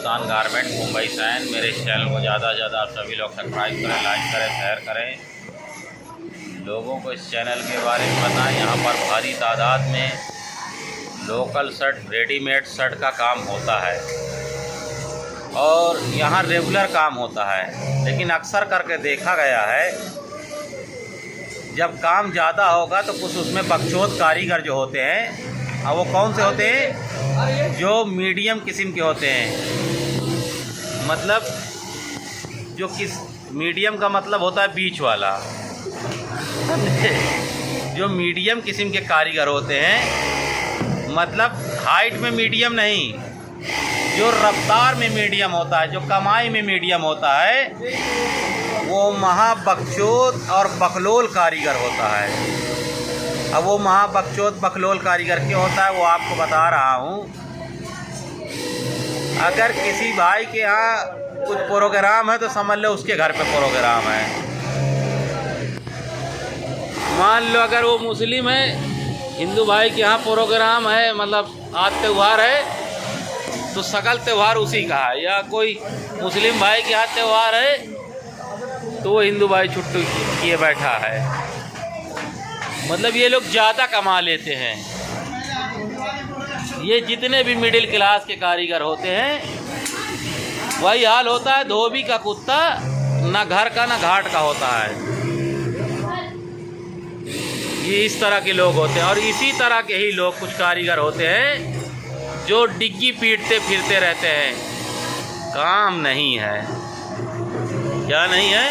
Hindustan garment Mumbai San. मेरे इस channel को ज़्यादा से ज़्यादा आप सभी लोग सब्सक्राइब करें, लाइक करें, शेयर करें। लोगों को इस चैनल के बारे में बताएं। यहाँ पर भारी तादाद में लोकल शर्ट, रेडीमेड शर्ट का काम होता है और यहाँ रेगुलर काम होता है। लेकिन अक्सर करके देखा गया है जब काम ज़्यादा होगा तो कुछ उसमें बकचोद कारीगर जो होते हैं, अब वो कौन से होते हैं, जो मीडियम किस्म के होते हैं। मतलब जो किस मीडियम का मतलब होता है बीच वाला जो मीडियम किस्म के कारीगर होते हैं, मतलब हाइट में मीडियम नहीं, जो रफ्तार में मीडियम होता है, जो कमाई में मीडियम होता है, वो महाबकचोद और बकलोल कारीगर होता है। अब वो महाबकचोद बकलोल कारीगर क्यों होता है वो आपको बता रहा हूँ। अगर किसी भाई के यहाँ कुछ प्रोग्राम है तो समझ लो उसके घर पे प्रोग्राम है। मान लो अगर वो मुस्लिम है, हिंदू भाई के यहाँ प्रोग्राम है, मतलब आज त्यौहार है तो सकल त्यौहार उसी का है। या कोई मुस्लिम भाई के यहाँ त्यौहार है तो वो हिंदू भाई छुट्टी किए बैठा है। मतलब ये लोग ज़्यादा कमा लेते हैं। ये जितने भी मिडिल क्लास के कारीगर होते हैं वही हाल होता है। धोबी का कुत्ता ना घर का ना घाट का होता है। ये इस तरह के लोग होते हैं। और इसी तरह के ही लोग कुछ कारीगर होते हैं जो डिग्गी पीटते फिरते रहते हैं। काम नहीं है। क्या नहीं है?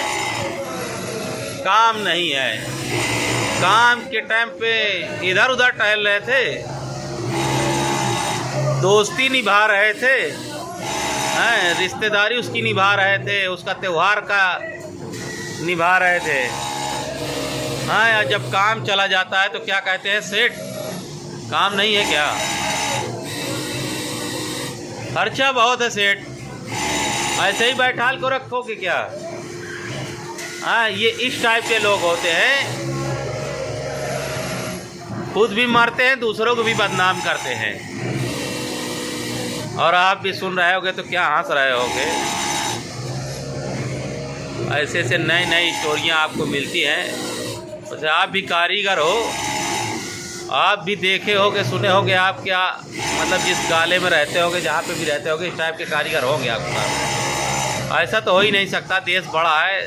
काम नहीं है। काम के टाइम पे इधर उधर टहल रहे थे, दोस्ती निभा रहे थे, हैं, रिश्तेदारी उसकी निभा रहे थे, उसका त्यौहार का निभा रहे थे। हाँ, जब काम चला जाता है तो क्या कहते हैं, सेठ काम नहीं है क्या, खर्चा बहुत है सेठ, ऐसे ही बैठाल को रखोगे क्या। हाँ, ये इस टाइप के लोग होते हैं। खुद भी मरते हैं, दूसरों को भी बदनाम करते हैं। और आप भी सुन रहे होगे तो क्या हंस रहे होगे। ऐसे ऐसे नई नई स्टोरियां आपको मिलती हैं। वैसे आप भी कारीगर हो, आप भी देखे होगे, सुने होगे। आप क्या मतलब जिस गाले में रहते होगे, जहाँ पे भी रहते होगे, इस टाइप के कारीगर होंगे आपका। ऐसा तो हो ही नहीं सकता। देश बड़ा है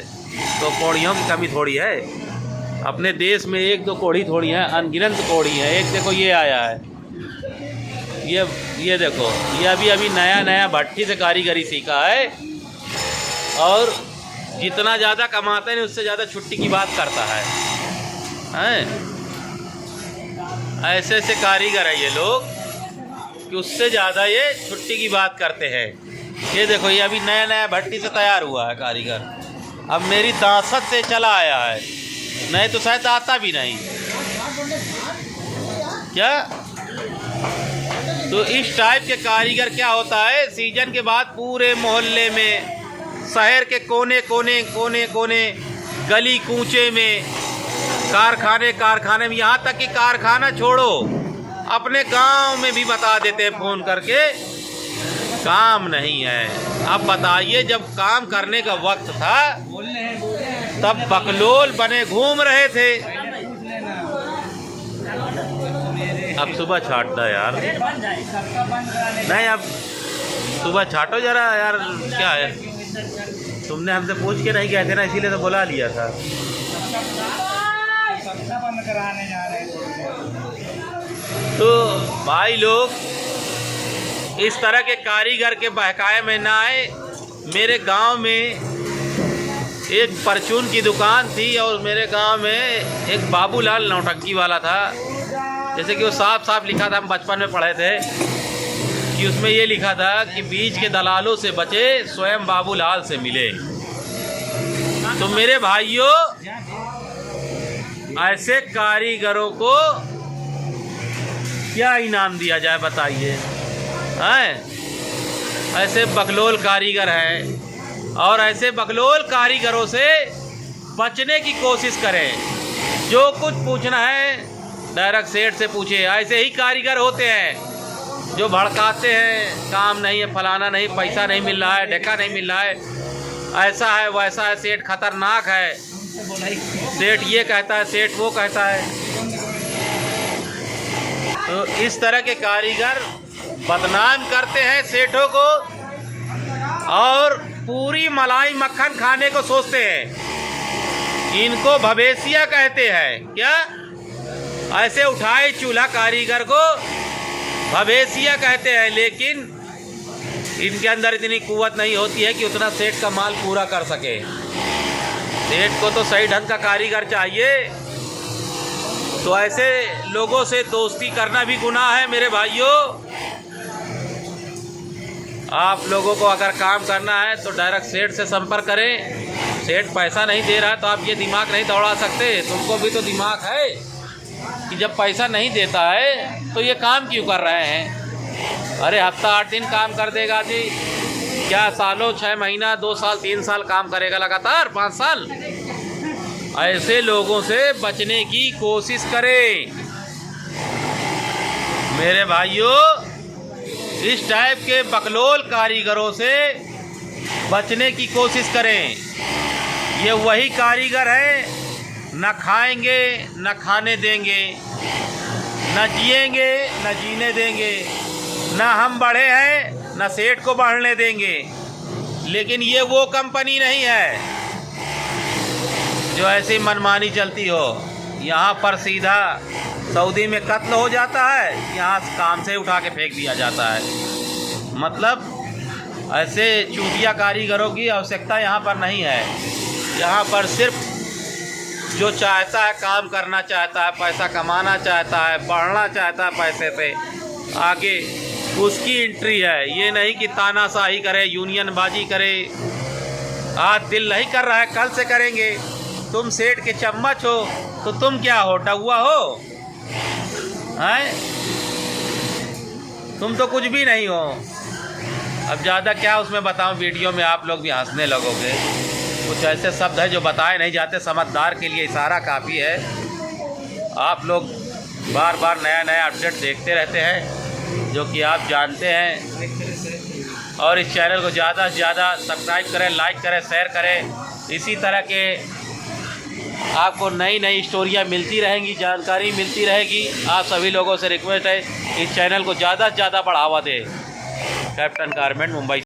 तो कोढ़ियों की कमी थोड़ी है। अपने देश में एक दो कोढ़ी थोड़ी है, अनगिनत कोढ़ी है। एक देखो ये आया है, ये देखो, ये अभी नया भट्टी से कारीगरी सीखा है। और जितना ज़्यादा कमाते हैं उससे ज़्यादा छुट्टी की बात करता है। ऐसे ऐसे कारीगर है ये लोग कि उससे ज़्यादा ये छुट्टी की बात करते हैं। ये देखो, ये अभी नया भट्टी से तैयार हुआ है कारीगर। अब मेरी दासत से चला आया है, नहीं तो शायद आता भी नहीं। क्या तो इस टाइप के कारीगर क्या होता है, सीजन के बाद पूरे मोहल्ले में, शहर के कोने कोने, गली कूचे में, कारखाने में, यहाँ तक कि कारखाना छोड़ो, अपने गांव में भी बता देते हैं फ़ोन करके काम नहीं है। अब बताइए, जब काम करने का वक्त था तब बकलोल बने घूम रहे थे। अब सुबह छाटना यार, नहीं अब सुबह छाटो जरा यार। क्या है, तुमने हमसे पूछ के नहीं गए थे ना, इसीलिए तो बुला लिया था। तो भाई लोग इस तरह के कारीगर के बहकाए में ना आए। मेरे गांव में एक परचून की दुकान थी और मेरे गांव में एक बाबूलाल नौटंकी वाला था। जैसे कि वो साफ लिखा था, हम बचपन में पढ़े थे कि उसमें ये लिखा था कि बीच के दलालों से बचे, स्वयं बाबूलाल से मिले। तो मेरे भाइयों, ऐसे कारीगरों को क्या इनाम दिया जाए बताइए। ऐसे बकलोल कारीगर हैं और ऐसे बकलोल कारीगरों से बचने की कोशिश करें। जो कुछ पूछना है डायरेक्ट सेठ से पूछे। ऐसे ही कारीगर होते हैं जो भड़काते हैं काम नहीं है, फलाना नहीं, पैसा नहीं मिल रहा है, ढेका नहीं मिल रहा है, ऐसा है वैसा है, सेठ खतरनाक है, सेठ ये कहता है, सेठ वो कहता है। तो इस तरह के कारीगर बदनाम करते हैं सेठों को और पूरी मलाई मक्खन खाने को सोचते हैं। इनको भवेसिया कहते हैं। क्या ऐसे उठाए चूल्हा कारीगर को भवेसिया कहते हैं, लेकिन इनके अंदर इतनी कुव्वत नहीं होती है कि उतना सेठ का माल पूरा कर सके। सेठ को तो सही ढंग का कारीगर चाहिए। तो ऐसे लोगों से दोस्ती करना भी गुनाह है मेरे भाइयों। आप लोगों को अगर काम करना है तो डायरेक्ट सेठ से संपर्क करें। सेठ पैसा नहीं दे रहा है तो आप ये दिमाग नहीं दौड़ा सकते। तुमको भी तो दिमाग है कि जब पैसा नहीं देता है तो ये काम क्यों कर रहे हैं। अरे हफ्ता 8 दिन काम कर देगा जी, क्या सालों 6 महीना 2 साल 3 साल काम करेगा लगातार 5 साल। ऐसे लोगों से बचने की कोशिश करें मेरे भाइयों। इस टाइप के बकलोल कारीगरों से बचने की कोशिश करें। ये वही कारीगर हैं, न खाएंगे न खाने देंगे, न जिएंगे न जीने देंगे, न हम बढ़े हैं न सेठ को बढ़ने देंगे। लेकिन ये वो कंपनी नहीं है जो ऐसी मनमानी चलती हो। यहाँ पर सीधा सऊदी में कत्ल हो जाता है, यहाँ काम से उठा के फेंक दिया जाता है। मतलब ऐसे चूतिया कारीगरों की आवश्यकता यहाँ पर नहीं है। यहाँ पर सिर्फ जो चाहता है, काम करना चाहता है, पैसा कमाना चाहता है, बढ़ना चाहता है पैसे से आगे, उसकी एंट्री है। ये नहीं कि तानाशाही करे, यूनियनबाजी करे। आज दिल नहीं कर रहा है, कल से करेंगे। तुम सेठ के चम्मच हो तो तुम क्या हो, डहुआ हो हैं? तुम तो कुछ भी नहीं हो। अब ज़्यादा क्या उसमें बताऊं, वीडियो में आप लोग भी हंसने लगोगे। कुछ ऐसे शब्द हैं जो बताए नहीं जाते, समझदार के लिए इशारा काफ़ी है। आप लोग बार बार नया नया अपडेट देखते रहते हैं जो कि आप जानते हैं। और इस चैनल को ज़्यादा से ज़्यादा सब्सक्राइब करें, लाइक करें, शेयर करें। इसी तरह के आपको नई नई स्टोरियाँ मिलती रहेंगी, जानकारी मिलती रहेगी। आप सभी लोगों से रिक्वेस्ट है इस चैनल को ज़्यादा से ज़्यादा बढ़ावा दें। Captain garment, Mumbai.